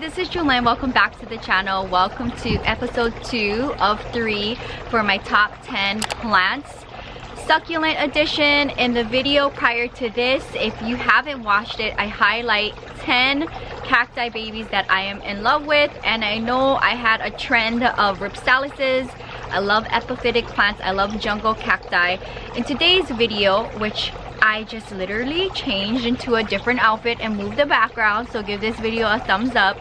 this is Jewelyn. Welcome back to the channel. Welcome to episode 2 of 3 for my top 10 plants. Succulent edition. In the video prior to this, if you haven't watched it, I highlight 10 cacti babies that I am in love with, and I know I had a trend of ripsalises. I love epiphytic plants. I love jungle cacti. In today's video, which I just literally changed into a different outfit and moved the background, so give this video a thumbs up.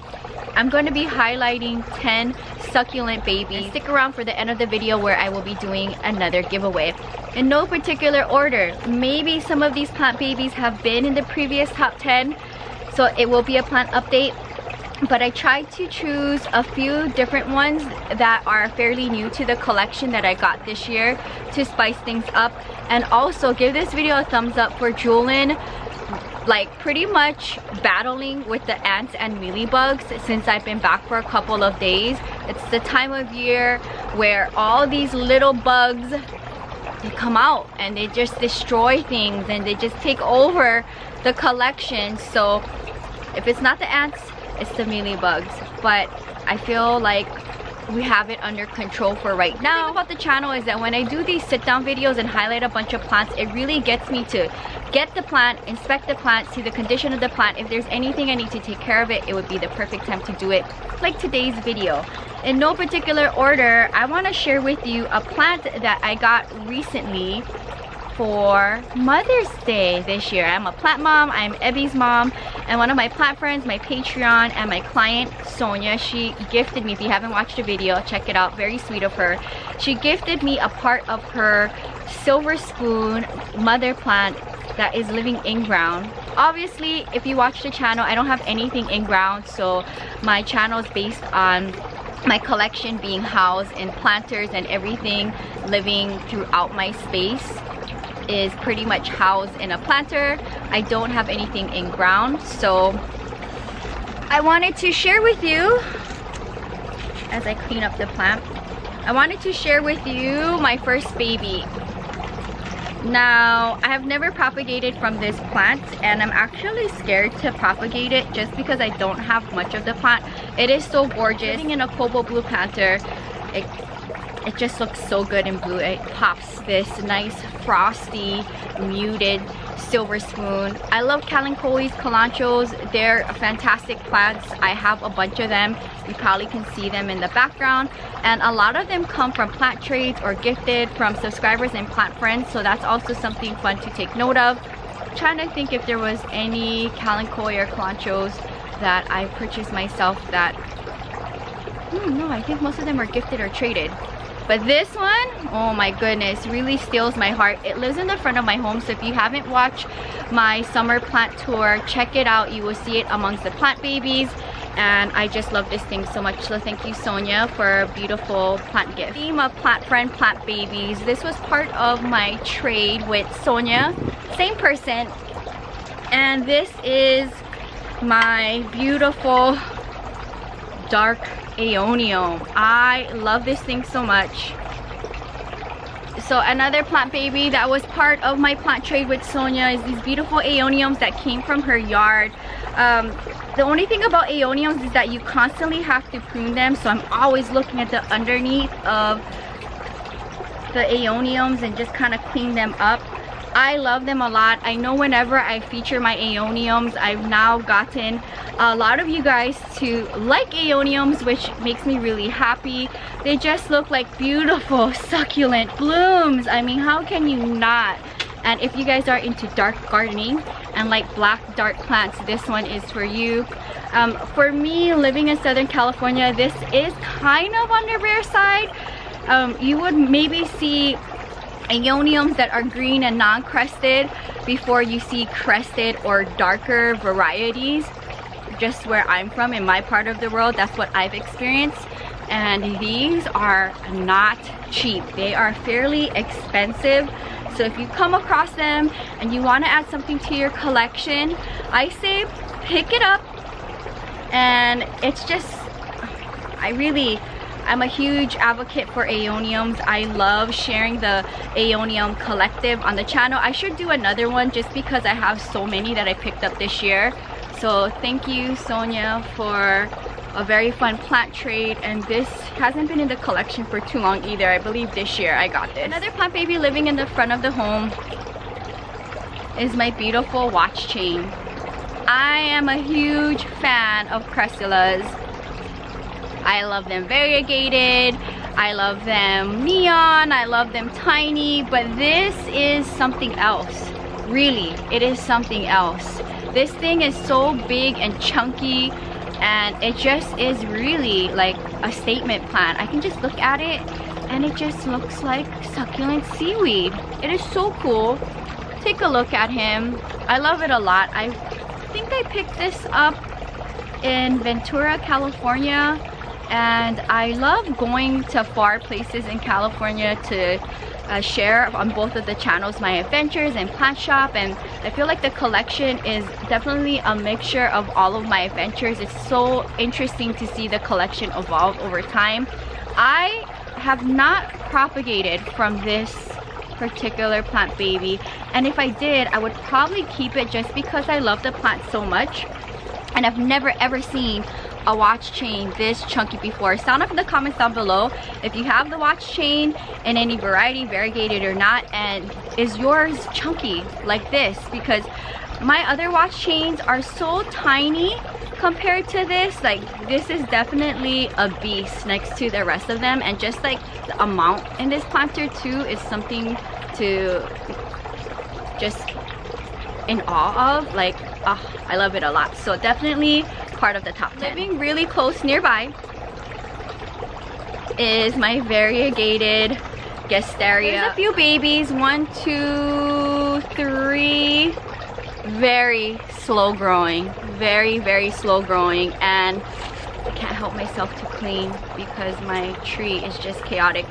I'm going to be highlighting 10 succulent babies. Stick around for the end of the video where I will be doing another giveaway. In no particular order, maybe some of these plant babies have been in the previous top 10, so it will be a plant update. But I tried to choose a few different ones that are fairly new to the collection that I got this year to spice things up. And also give this video a thumbs up for Jewelyn, like pretty much battling with the ants and mealybugs since I've been back for a couple of days. It's the time of year where all these little bugs, they come out and they just destroy things and they just take over the collection. So if it's not the ants, it's the mealybugs, but I feel like we have it under control for right now. The thing about the channel is that when I do these sit down videos and highlight a bunch of plants, it really gets me to get the plant, inspect the plant, see the condition of the plant. If there's anything I need to take care of it, it would be the perfect time to do it, like today's video. In no particular order, I want to share with you a plant that I got recently for Mother's Day this year. I'm a plant mom, I'm Evie's mom, and one of my plant friends, my Patreon, and my client Sonia, she gifted me, if you haven't watched the video, check it out, very sweet of her. She gifted me a part of her silver spoon mother plant that is living in ground. Obviously, if you watch the channel, I don't have anything in ground, so my channel is based on my collection being housed in planters, and everything living throughout my space is pretty much housed in a planter. I don't have anything in ground, so I wanted to share with you, as I clean up the plant, I wanted to share with you my first baby. Now, I have never propagated from this plant, and I'm actually scared to propagate it just because I don't have much of the plant. It is so gorgeous. Living in a cobalt blue planter, it just looks so good in blue. It pops this nice frosty muted silver spoon. I love calanchoes, calanchos. They're fantastic plants. I have a bunch of them. You probably can see them in the background, and a lot of them come from plant trades or gifted from subscribers and plant friends, so that's also something fun to take note of. I'm trying to think if there was any calanchoe or calanchos that I purchased myself that no, I think most of them are gifted or traded. But this one, oh my goodness, really steals my heart. It lives in the front of my home, so if you haven't watched my summer plant tour, check it out. You will see it amongst the plant babies, and I just love this thing so much. So thank you, Sonia, for a beautiful plant gift. Theme of plant friend, plant babies. This was part of my trade with Sonia, same person, and this is my beautiful dark Aeonium. I love this thing so much. So another plant baby that was part of my plant trade with Sonia is these beautiful Aeoniums that came from her yard. The only thing about Aeoniums is that you constantly have to prune them, so I'm always looking at the underneath of the Aeoniums and just kind of clean them up. I love them a lot. I know whenever I feature my Aeoniums, I've now gotten a lot of you guys to like Aeoniums, which makes me really happy. They just look like beautiful succulent blooms. I mean, how can you not? And if you guys are into dark gardening and like black dark plants, this one is for you. For me, living in Southern California, this is kind of on the rare side. You would maybe see Aeoniums that are green and non-crested before you see crested or darker varieties. Just where I'm from, in my part of the world, that's what I've experienced, and these are not cheap. They are fairly expensive, so if you come across them and you want to add something to your collection, I say pick it up. And it's just, I'm a huge advocate for Aeoniums. I love sharing the Aeonium collective on the channel. I should do another one just because I have so many that I picked up this year. So thank you, Sonia, for a very fun plant trade. And this hasn't been in the collection for too long either. I believe this year I got this. Another plant baby living in the front of the home is my beautiful watch chain. I am a huge fan of cressulas. I love them variegated, I love them neon, I love them tiny, but this is something else. Really, it is something else. This thing is so big and chunky, and it just is really like a statement plant. I can just look at it and it just looks like succulent seaweed. It is so cool. Take a look at him. I love it a lot. I think I picked this up in Ventura, California, and I love going to far places in California to share on both of the channels my adventures and plant shop, and I feel like the collection is definitely a mixture of all of my adventures. It's so interesting to see the collection evolve over time. I have not propagated from this particular plant baby, and if I did, I would probably keep it just because I love the plant so much, and I've never ever seen a watch chain this chunky before. Sound off in the comments down below if you have the watch chain in any variety, variegated or not, and is yours chunky like this, because my other watch chains are so tiny compared to this. Like, this is definitely a beast next to the rest of them, and just like the amount in this planter too is something to just in awe of. Like, I love it a lot. So definitely part of the top 10. Living really close nearby is my variegated Gasteria. There's a few babies, 1, 2, 3. Very slow growing, very slow growing, and I can't help myself to clean because my tree is just chaotic.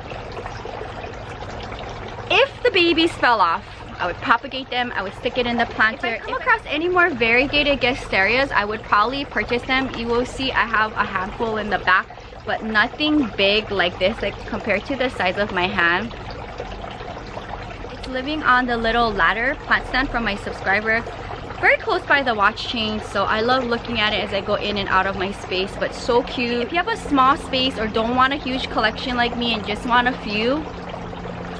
If the babies fell off, I would propagate them, I would stick it in the planter. If I come across any more variegated Gasterias, I would probably purchase them. You will see I have a handful in the back, but nothing big like this, like compared to the size of my hand. It's living on the little ladder plant stand from my subscriber, very close by the watch chain, so I love looking at it as I go in and out of my space, but so cute. If you have a small space or don't want a huge collection like me and just want a few,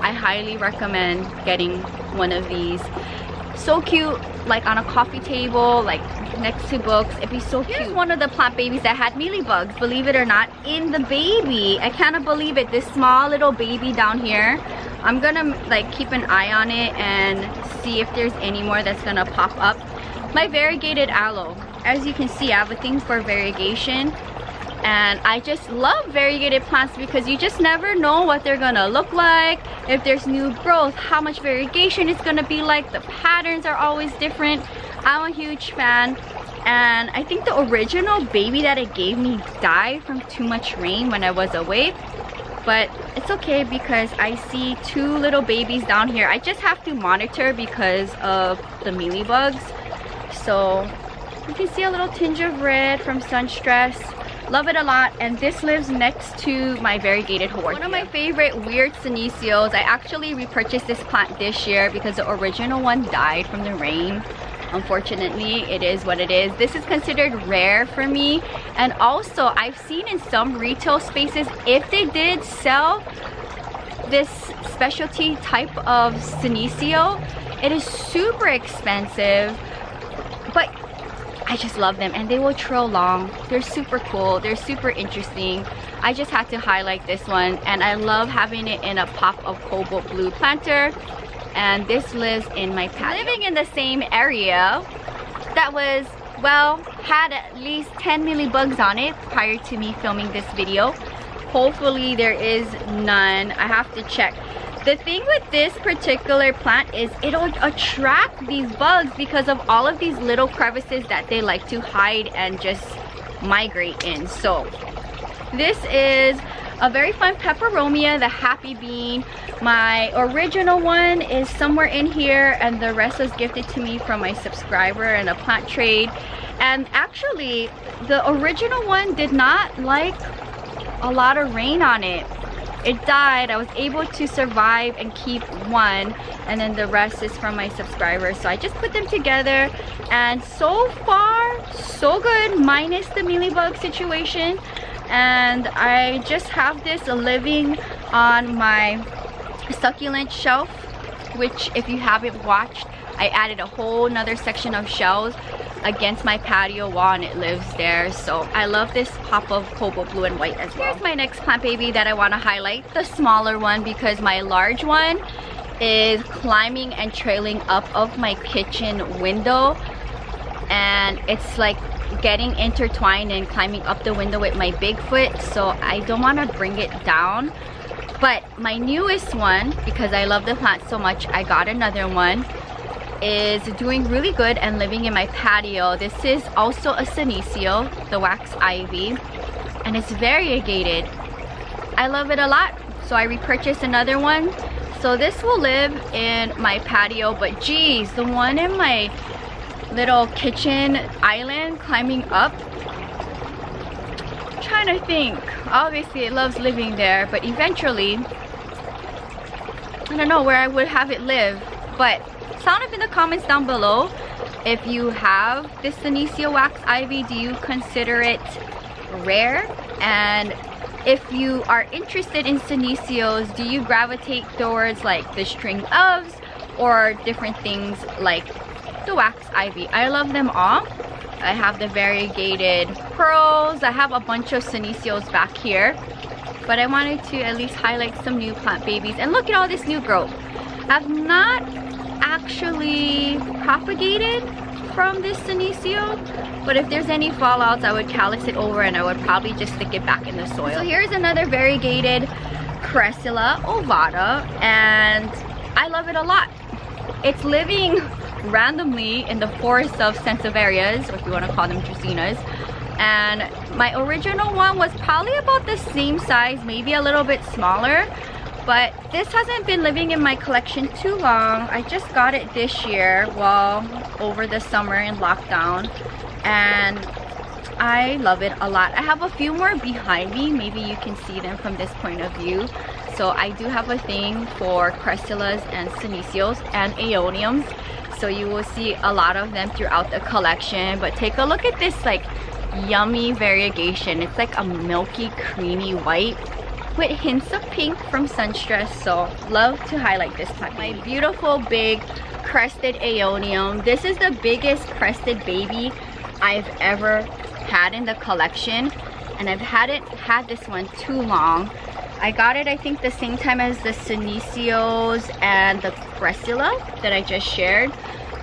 I highly recommend getting one of these. So cute, like on a coffee table, like next to books. It'd be so cute. Here's one of the plant babies that had mealybugs, believe it or not, in the baby. I cannot believe it. This small little baby down here. I'm gonna like keep an eye on it and see if there's any more that's gonna pop up. My variegated aloe. As you can see, I have a thing for variegation, and I just love variegated plants because you just never know what they're gonna look like, if there's new growth, how much variegation it's gonna be like. The patterns are always different. I'm a huge fan, and I think the original baby that it gave me died from too much rain when I was away, but it's okay because I see 2 little babies down here. I just have to monitor because of the mealybugs. So you can see a little tinge of red from sun stress. Love it a lot, and this lives next to my variegated Haworthia. One of my favorite weird scenicios. I actually repurchased this plant this year because the original one died from the rain. Unfortunately, it is what it is. This is considered rare for me, and also I've seen in some retail spaces, if they did sell this specialty type of senicio, it is super expensive, but I just love them, and they will trail long. They're super cool, they're super interesting. I just had to highlight this one, and I love having it in a pop of cobalt blue planter, and this lives in my patio. Living in the same area that was, well, had at least 10 mealybugs on it prior to me filming this video. Hopefully there is none. I have to check. The thing with this particular plant is it'll attract these bugs because of all of these little crevices that they like to hide and just migrate in. So this is a very fun peperomia, the happy bean. My original one is somewhere in here, and the rest was gifted to me from my subscriber in a plant trade. And actually, the original one did not like a lot of rain on it. it died. I was able to survive and keep one, and then the rest is from my subscribers. So I just put them together, and so far so good, minus the mealybug situation. And I just have this living on my succulent shelf, which if you haven't watched, I added a whole nother section of shelves against my patio wall, and it lives there. So I love this pop of cobalt blue and white as well. Here's my next plant baby that I want to highlight, the smaller one, because my large one is climbing and trailing up of my kitchen window, and it's like getting intertwined and climbing up the window with my big foot, so I don't want to bring it down. But my newest one, because I love the plant so much, I got another one, is doing really good and living in my patio. This is also a senecio, the wax ivy, and it's variegated. I love it a lot, so I repurchased another one. So this will live in my patio, but geez, the one in my little kitchen island climbing up, I'm trying to think. Obviously it loves living there, but eventually I don't know where I would have it live. But sound off in the comments down below if you have this senecio wax ivy. Do you consider it rare? And if you are interested in senicios, do you gravitate towards like the string ofs or different things like the wax ivy? I love them all. I have the variegated pearls. I have a bunch of senicios back here, but I wanted to at least highlight some new plant babies. And look at all this new growth. I've not actually propagated from this senecio, but if there's any fallouts, I would callus it over and I would probably just stick it back in the soil. So here's another variegated cressula ovata, and I love it a lot. It's living randomly in the forest of sansevieras, or if you want to call them dracaenas, and my original one was probably about the same size, maybe a little bit smaller, but this hasn't been living in my collection too long. I just got it this year, well, over the summer in lockdown, and I love it a lot. I have a few more behind me, maybe you can see them from this point of view. So I do have a thing for cressulas and senicios and aeoniums, so you will see a lot of them throughout the collection. But take a look at this like yummy variegation. It's like a milky creamy white with hints of pink from Sunstress, so love to highlight this plant. My beautiful big crested aeonium. This is the biggest crested baby I've ever had in the collection, and I've hadn't had this one too long. I got it I think the same time as the senicios and the cressula that I just shared,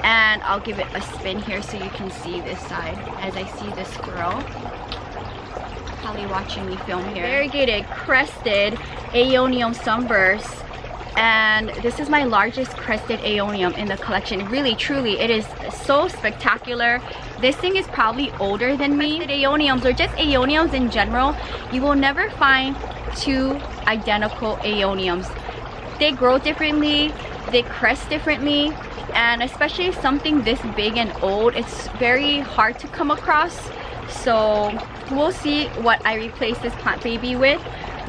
and I'll give it a spin here so you can see this side as I see this girl probably watching me film here. Variegated crested aeonium sunburst, and this is my largest crested aeonium in the collection. Really truly, it is so spectacular. This thing is probably older than me. Crested aeoniums, or just aeoniums in general, you will never find two identical aeoniums. They grow differently, they crest differently, and especially something this big and old, it's very hard to come across. So we'll see what I replace this plant baby with,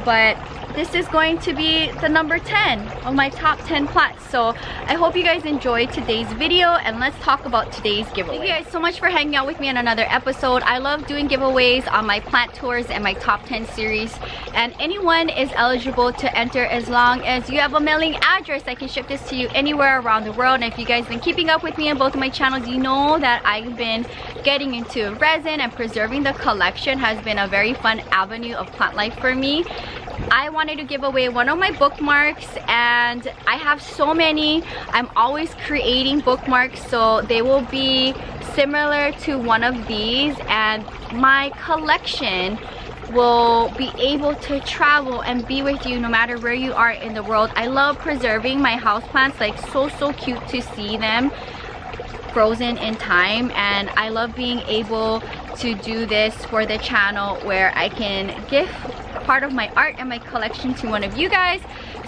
but this is going to be the number 10 of my top 10 plants. So I hope you guys enjoyed today's video, and let's talk about today's giveaway. Thank you guys so much for hanging out with me on another episode. I love doing giveaways on my plant tours and my top 10 series, and anyone is eligible to enter as long as you have a mailing address. I can ship this to you anywhere around the world. And if you guys been keeping up with me on both of my channels, you know that I've been getting into resin, and preserving the collection has been a very fun avenue of plant life for me. I wanted to give away one of my bookmarks, and I have so many. I'm always creating bookmarks, so they will be similar to one of these, and my collection will be able to travel and be with you no matter where you are in the world. I love preserving my houseplants, like so cute to see them frozen in time, and I love being able to do this for the channel where I can give part of my art and my collection to one of you guys.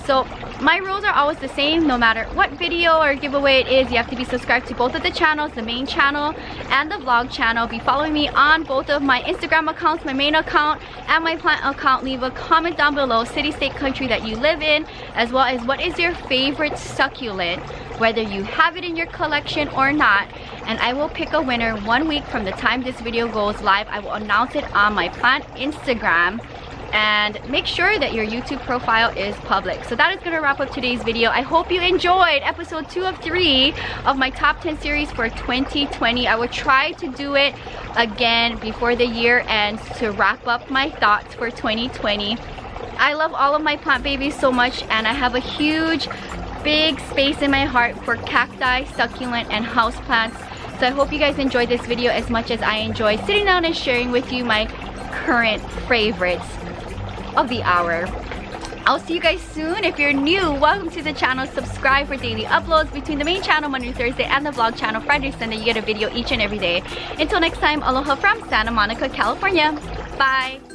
So my rules are always the same no matter what video or giveaway it is. You have to be subscribed to both of the channels, the main channel and the vlog channel. Be following me on both of my Instagram accounts, my main account and my plant account. Leave a comment down below, city, state, country that you live in, as well as what is your favorite succulent, whether you have it in your collection or not, and I will pick a winner 1 week from the time this video goes live. I will announce it on my plant Instagram, and make sure that your YouTube profile is public. So that is going to wrap up today's video. I hope you enjoyed episode 2 of 3 of my top 10 series for 2020. I will try to do it again before the year ends to wrap up my thoughts for 2020. I love all of my plant babies so much, and I have a huge big space in my heart for cacti, succulent, and houseplants. So I hope you guys enjoyed this video as much as I enjoyed sitting down and sharing with you my current favorites of the hour. I'll see you guys soon. If you're new, welcome to the channel. Subscribe for daily uploads between the main channel Monday to Thursday and the vlog channel Friday to Sunday. You get a video each and every day. Until next time, aloha from Santa Monica, California. Bye.